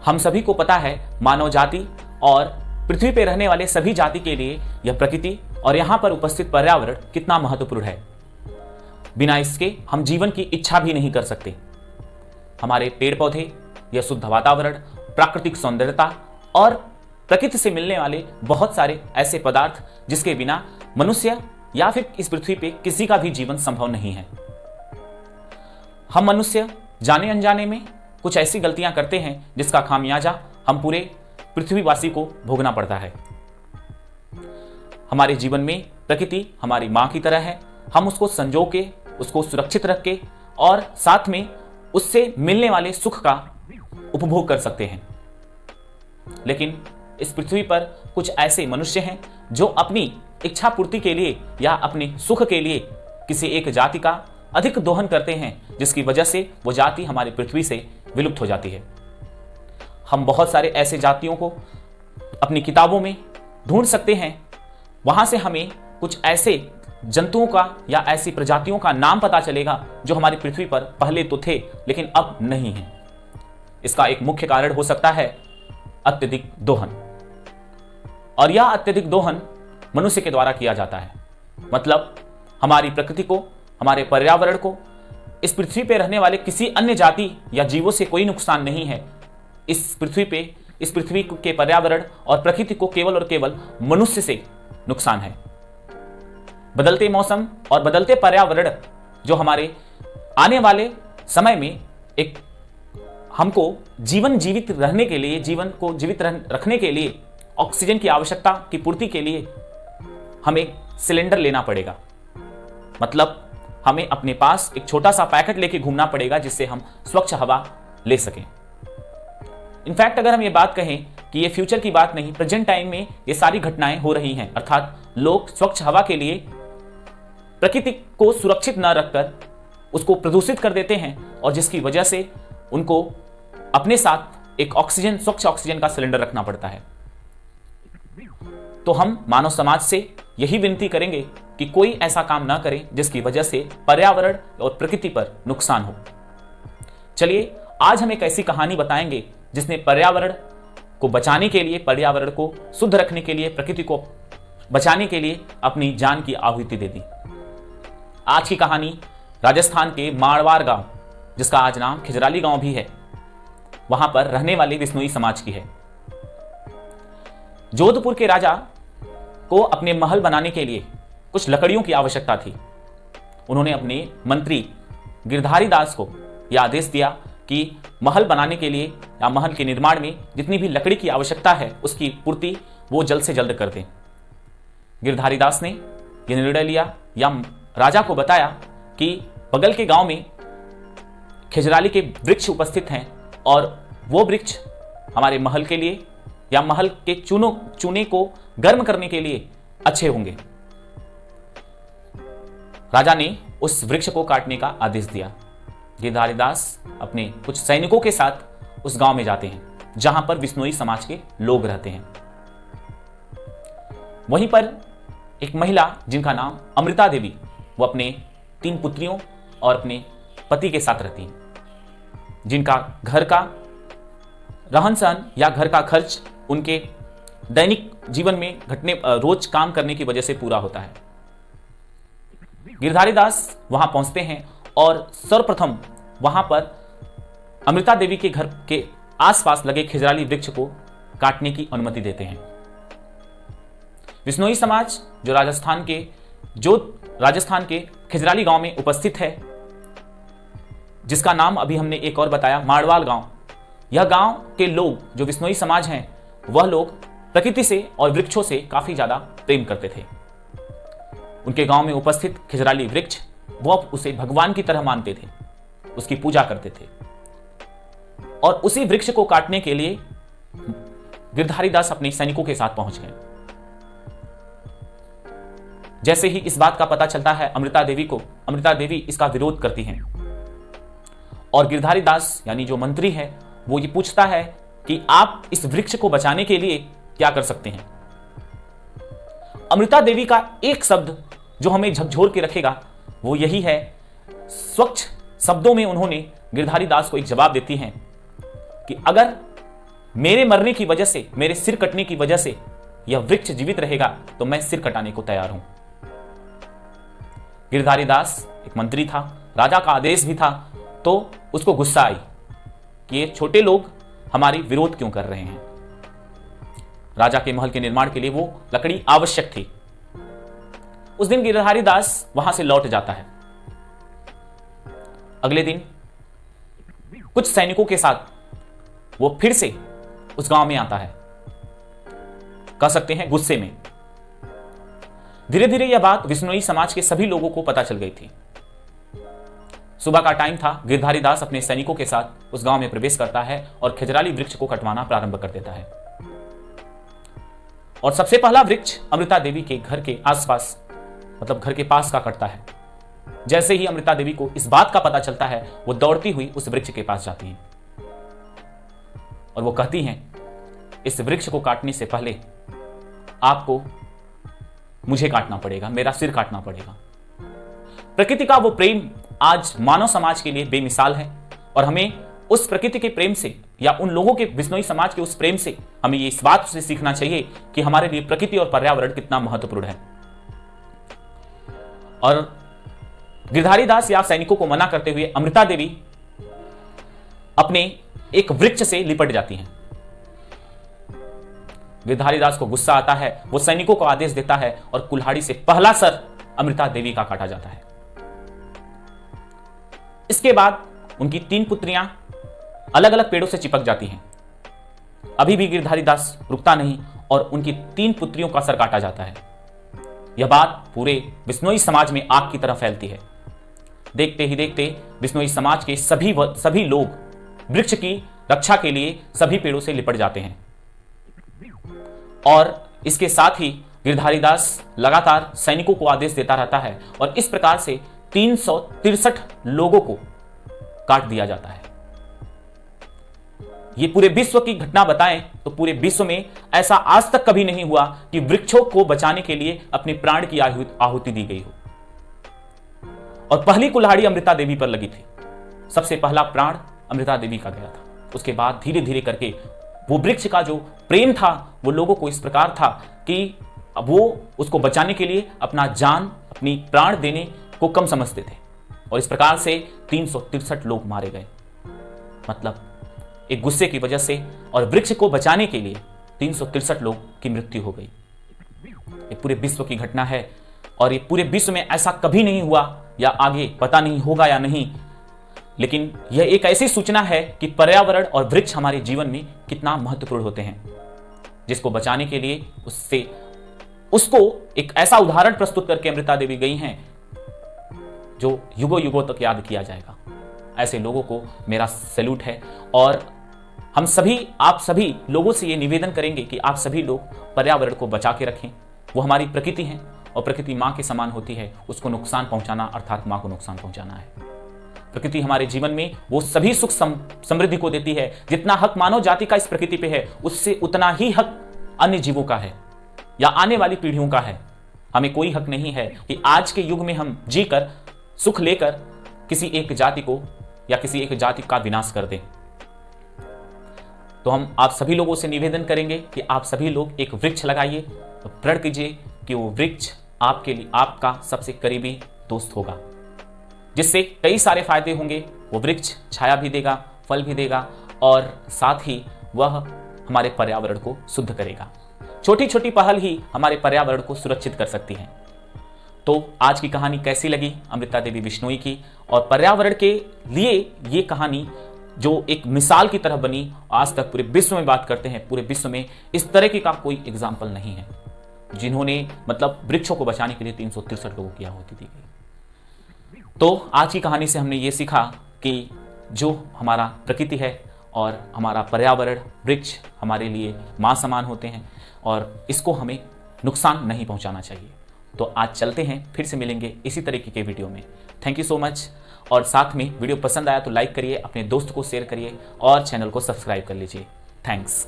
हम सभी को पता है मानव जाति और पृथ्वी पर रहने वाले सभी जाति के लिए यह प्रकृति और यहां पर उपस्थित पर्यावरण कितना महत्वपूर्ण है। बिना इसके हम जीवन की इच्छा भी नहीं कर सकते। हमारे पेड़ पौधे, यह शुद्ध वातावरण, प्राकृतिक सौंदर्यता और प्रकृति से मिलने वाले बहुत सारे ऐसे पदार्थ जिसके बिना मनुष्य या फिर इस पृथ्वी पे किसी का भी जीवन संभव नहीं है। हम मनुष्य जाने अनजाने में कुछ ऐसी गलतियां करते हैं जिसका खामियाजा हम पूरे पृथ्वीवासी को भोगना पड़ता है। हमारे जीवन में प्रकृति हमारी मां की तरह है। हम उसको संजो के, उसको सुरक्षित रख के और साथ में उससे मिलने वाले सुख का उपभोग कर सकते हैं। लेकिन इस पृथ्वी पर कुछ ऐसे मनुष्य हैं जो अपनी इच्छा पूर्ति के लिए या अपने सुख के लिए किसी एक जाति का अधिक दोहन करते हैं, जिसकी वजह से वो जाति हमारी पृथ्वी से विलुप्त हो जाती है। हम बहुत सारे ऐसे जातियों को अपनी किताबों में ढूंढ सकते हैं। वहां से हमें कुछ ऐसे जंतुओं का या ऐसी प्रजातियों का नाम पता चलेगा जो हमारी पृथ्वी पर पहले तो थे लेकिन अब नहीं है। इसका एक मुख्य कारण हो सकता है अत्यधिक दोहन, और यह अत्यधिक दोहन मनुष्य के द्वारा किया जाता है। मतलब हमारी प्रकृति को, हमारे पर्यावरण को, इस पृथ्वी पे रहने वाले किसी अन्य जाति या जीवों से कोई नुकसान नहीं है। इस पृथ्वी के पर्यावरण और प्रकृति को केवल और केवल मनुष्य से नुकसान है। बदलते मौसम और बदलते पर्यावरण जो हमारे आने वाले समय में एक हमको जीवित रहने के लिए, जीवन को जीवित रखने के लिए, ऑक्सीजन की आवश्यकता की पूर्ति के लिए हमें सिलेंडर लेना पड़ेगा। मतलब हमें अपने पास एक छोटा सा पैकेट लेके घूमना पड़ेगा जिससे हम स्वच्छ हवा ले सकें। इनफैक्ट अगर हम ये बात कहें कि ये फ्यूचर की बात नहीं, प्रेजेंट टाइम में ये सारी घटनाएं हो रही हैं। अर्थात लोग स्वच्छ हवा के लिए प्रकृति को सुरक्षित न रखकर उसको प्रदूषित कर देते हैं, और जिसकी वजह से उनको अपने साथ एक स्वच्छ ऑक्सीजन का सिलेंडर रखना पड़ता है। तो हम मानव समाज से यही विनती करेंगे कि कोई ऐसा काम ना करे जिसकी वजह से पर्यावरण और प्रकृति पर नुकसान हो। चलिए आज हम एक ऐसी कहानी बताएंगे जिसने पर्यावरण को बचाने के लिए, पर्यावरण को शुद्ध रखने के लिए, प्रकृति को बचाने के लिए अपनी जान की आहुति दे दी। आज की कहानी राजस्थान के मारवाड़ गांव, जिसका आज नाम खिजराली गांव भी है, वहां पर रहने वाले बिश्नोई समाज की है। जोधपुर के राजा को अपने महल बनाने के लिए कुछ लकड़ियों की आवश्यकता थी। उन्होंने अपने मंत्री गिरधारी दास को यह आदेश दिया कि महल बनाने के लिए या महल के निर्माण में जितनी भी लकड़ी की आवश्यकता है उसकी पूर्ति वो जल्द से जल्द कर दें। गिरधारी दास ने यह निर्णय लिया या राजा को बताया कि बगल के गांव में खिजराली के वृक्ष उपस्थित हैं और वो वृक्ष हमारे महल के लिए या महल के चूने को गर्म करने के लिए अच्छे होंगे। राजा ने उस वृक्ष को काटने का आदेश दिया। गिरधारी दास अपने कुछ सैनिकों के साथ उस गांव में जाते हैं जहां पर बिश्नोई समाज के लोग रहते हैं। वहीं पर एक महिला जिनका नाम अमृता देवी, वो अपने 3 पुत्रियों और अपने पति के साथ रहती हैं, जिनका घर का रहन सहन या घर का खर्च उनके दैनिक जीवन में रोज काम करने की वजह से पूरा होता है। गिरधारी दास वहां पहुंचते हैं और सर्वप्रथम वहां पर अमृता देवी के घर के आसपास लगे खिजराली वृक्ष को काटने की अनुमति देते हैं। बिश्नोई समाज जो राजस्थान के खिजराली गांव में उपस्थित है, जिसका नाम अभी हमने एक और बताया, मारवाड़ गांव। यह गांव के लोग जो बिश्नोई समाज हैं, वह लोग प्रकृति से और वृक्षों से काफी ज्यादा प्रेम करते थे। उनके गांव में उपस्थित खिजराली वृक्ष, वह उसे भगवान की तरह मानते थे, उसकी पूजा करते थे। और उसी वृक्ष को काटने के लिए गिरधारी दास अपने सैनिकों के साथ पहुंच गए। जैसे ही इस बात का पता चलता है अमृता देवी को, अमृता देवी इसका विरोध करती हैं और गिरधारी दास यानी जो मंत्री है वो ये पूछता है कि आप इस वृक्ष को बचाने के लिए क्या कर सकते हैं। अमृता देवी का एक शब्द जो हमें झकझोर के रखेगा वो यही है। स्वच्छ शब्दों में उन्होंने गिरधारी दास को एक जवाब देती हैं कि अगर मेरे मरने की वजह से, मेरे सिर कटने की वजह से यह वृक्ष जीवित रहेगा तो मैं सिर कटाने को तैयार हूं। गिरधारी दास एक मंत्री था, राजा का आदेश भी था, तो उसको गुस्सा आई कि ये छोटे लोग हमारी विरोध क्यों कर रहे हैं। राजा के महल के निर्माण के लिए वो लकड़ी आवश्यक थी। उस दिन गिरधारी दास वहां से लौट जाता है। अगले दिन कुछ सैनिकों के साथ वो फिर से उस गांव में आता है, कह सकते हैं गुस्से में। धीरे धीरे यह बात विश्नोई समाज के सभी लोगों को पता चल गई थी। सुबह का टाइम था। गिरधारी दास अपने सैनिकों के साथ उस गांव में प्रवेश करता है और खजराली वृक्ष को कटवाना प्रारंभ कर देता है। और सबसे पहला वृक्ष अमृता देवी के घर के आसपास, मतलब घर के पास का कटता है। जैसे ही अमृता देवी को इस बात का पता चलता है, वो दौड़ती हुई उस वृक्ष के पास जाती है और वो कहती हैं, इस वृक्ष को काटने से पहले आपको मुझे काटना पड़ेगा, मेरा सिर काटना पड़ेगा। प्रकृति का वो प्रेम आज मानव समाज के लिए बेमिसाल है और हमें उस प्रकृति के प्रेम से या उन लोगों के विश्नोई समाज के उस प्रेम से हमें ये इस बात से सीखना चाहिए कि हमारे लिए प्रकृति और पर्यावरण कितना महत्वपूर्ण है। और गिरधारी दास या सैनिकों को मना करते हुए अमृता देवी अपने एक वृक्ष से लिपट जाती हैं। गिरधारी दास को गुस्सा आता है, वो सैनिकों को आदेश देता है और कुल्हाड़ी से पहला सर अमृता देवी का काटा जाता है। इसके बाद उनकी 3 पुत्रियां अलग अलग पेड़ों से चिपक जाती हैं। अभी भी गिरधारी दास रुकता नहीं और उनकी 3 पुत्रियों का सर काटा जाता है। यह बात पूरे विश्नोई समाज में आग की तरह फैलती है। देखते ही देखते विश्नोई समाज के सभी लोग वृक्ष की रक्षा के लिए सभी पेड़ों से लिपट जाते हैं। और इसके साथ ही गिरधारी दास लगातार सैनिकों को आदेश देता रहता है और इस प्रकार से 363 लोगों को काट दिया जाता है। ये पूरे विश्व की घटना बताएं तो पूरे विश्व में ऐसा आज तक कभी नहीं हुआ कि वृक्षों को बचाने के लिए अपने प्राण की आहुति दी गई हो। और पहली कुल्हाड़ी अमृता देवी पर लगी थी। सबसे पहला प्राण अमृता देवी का गया था। उसके बाद धीरे धीरे करके वो वृक्ष का जो प्रेम था वो लोगों को इस प्रकार था कि वो उसको बचाने के लिए अपना जान, अपनी प्राण देने को कम समझते थे। और इस प्रकार से 363 लोग मारे गए। मतलब एक गुस्से की वजह से और वृक्ष को बचाने के लिए 363 लोग की मृत्यु हो गई। ये पूरे विश्व की घटना है और ये पूरे विश्व में ऐसा कभी नहीं हुआ या आगे पता नहीं होगा या नहीं। लेकिन यह एक ऐसी सूचना है कि पर्यावरण और वृक्ष हमारे जीवन में कितना महत्वपूर्ण होते हैं, जिसको बचाने के लिए उसको एक ऐसा उदाहरण प्रस्तुत करके अमृता देवी गई हैं जो युगों युगों तक याद किया जाएगा। ऐसे लोगों को मेरा सैल्यूट है। और हम सभी, आप सभी लोगों से ये निवेदन करेंगे कि आप सभी लोग पर्यावरण को बचा के रखें। वो हमारी प्रकृति है और प्रकृति माँ के समान होती है। उसको नुकसान पहुंचाना अर्थात माँ को नुकसान पहुंचाना है। प्रकृति हमारे जीवन में वो सभी सुख समृद्धि को देती है। जितना हक मानव जाति का इस प्रकृति पे है, उससे उतना ही हक अन्य जीवों का है या आने वाली पीढ़ियों का है। हमें कोई हक नहीं है कि आज के युग में हम जीकर सुख लेकर किसी एक जाति को या किसी एक जाति का विनाश कर दें। तो हम आप सभी लोगों से निवेदन करेंगे कि आप सभी लोग एक वृक्ष लगाइए, तो प्रण कीजिए कि वो वृक्ष आपके लिए आपका सबसे करीबी दोस्त होगा, जिससे कई सारे फायदे होंगे। वो वृक्ष छाया भी देगा, फल भी देगा और साथ ही वह हमारे पर्यावरण को शुद्ध करेगा। छोटी छोटी पहल ही हमारे पर्यावरण को सुरक्षित कर सकती हैं। तो आज की कहानी कैसी लगी अमृता देवी बिश्नोई की, और पर्यावरण के लिए ये कहानी जो एक मिसाल की तरह बनी, आज तक पूरे विश्व में बात करते हैं, पूरे विश्व में इस तरह की का कोई एग्जाम्पल नहीं है जिन्होंने मतलब वृक्षों को बचाने के लिए 363 लोगों की आहुति दी गई। तो आज की कहानी से हमने ये सीखा कि जो हमारा प्रकृति है और हमारा पर्यावरण, वृक्ष हमारे लिए माँ समान होते हैं और इसको हमें नुकसान नहीं पहुंचाना चाहिए। तो आज चलते हैं, फिर से मिलेंगे इसी तरीके के वीडियो में। Thank you so much. और साथ में वीडियो पसंद आया तो लाइक करिए, अपने दोस्त को शेयर करिए और चैनल को सब्सक्राइब कर लीजिए। थैंक्स।